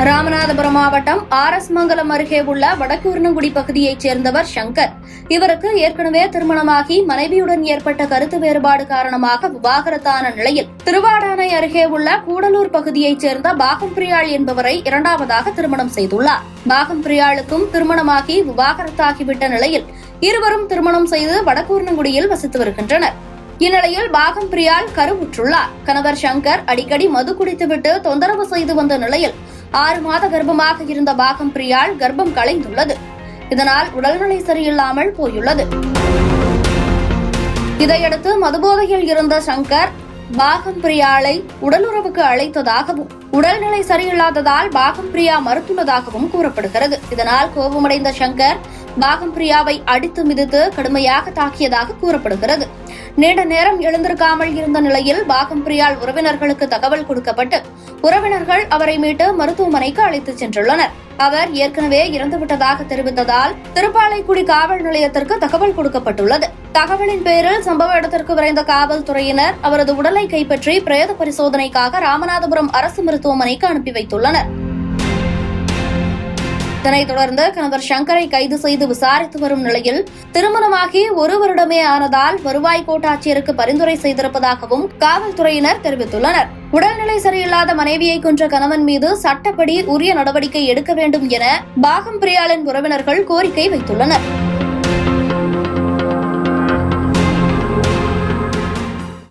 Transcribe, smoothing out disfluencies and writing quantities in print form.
ராமநாதபுரம் மாவட்டம் ஆர்.எஸ். மங்கலம் அருகே உள்ள வடக்கூர்ணங்குடி பகுதியைச் சேர்ந்தவர் சங்கர். இவருக்கு ஏற்கனவே திருமணமாகி மனைவியுடன் ஏற்பட்ட கருத்து வேறுபாடு காரணமாக விவாகரத்தான நிலையில் திருவாடானை அருகே உள்ள கூடலூர் பகுதியைச் சேர்ந்த பாகம் பிரியாள் என்பவரை இரண்டாவதாக திருமணம் செய்துள்ளார். பாகம் பிரியாளுக்கும் திருமணமாகி விவாகரத்தாகிவிட்ட நிலையில் இருவரும் திருமணம் செய்து வடக்கூர்ணங்குடியில் வசித்து வருகின்றனர். இந்நிலையில் பாகம் பிரியாள் கருவுற்றுள்ளார். கணவர் சங்கர் அடிக்கடி மது குடித்துவிட்டு தொந்தரவு செய்து வந்த நிலையில் 6 மாத கர்ப்பமாக இருந்த பாகம் பிரியாள் கர்ப்பம் கலைந்துள்ளது. இதனால் உடல்நிலை சரியில்லாமல் போயுள்ளது. இதையடுத்து மதுபோதையில் இருந்த சங்கர் பாகம் பிரியாளை உடலுறவுக்கு அழைத்ததாகவும் உடல்நிலை சரியில்லாததால் பாகம் பிரியா மறுத்துள்ளதாகவும் கூறப்படுகிறது. இதனால் கோபமடைந்த சங்கர் பாகம் பிரியாவை அடித்து மிதித்து கடுமையாக தாக்கியதாக கூறப்படுகிறது. நீண்ட நேரம் எழுந்திருக்காமல் இருந்த நிலையில் பாகம் பிரியாள் உறவினர்களுக்கு தகவல் கொடுக்கப்பட்டு உறவினர்கள் அவரை மீட்டு மருத்துவமனைக்கு அழைத்துச் சென்றுள்ளனர். அவர் ஏற்கனவே இறந்துவிட்டதாக தெரிவித்ததால் திருப்பாலைக்குடி காவல் நிலையத்திற்கு தகவல் கொடுக்கப்பட்டுள்ளது. தகவலின் பேரில் சம்பவ இடத்திற்கு விரைந்த காவல்துறையினர் அவரது உடலை கைப்பற்றி பிரேத பரிசோதனைக்காக ராமநாதபுரம் அரசு மருத்துவமனைக்கு அனுப்பி வைத்துள்ளனர். இதனைத் தொடர்ந்து கணவர் சங்கரை கைது செய்து விசாரித்து வரும் நிலையில் திருமணமாகி 1 வருடமே ஆனதால் வருவாய் கோட்டாட்சியருக்கு பரிந்துரை செய்திருப்பதாகவும் காவல்துறையினர் தெரிவித்துள்ளனர். உடல்நிலை சரியில்லாத மனைவியை கொன்ற கணவன் மீது சட்டப்படி உரிய நடவடிக்கை எடுக்க வேண்டும் என பாகம் பிரியாளின் உறவினர்கள் கோரிக்கை வைத்துள்ளனர்.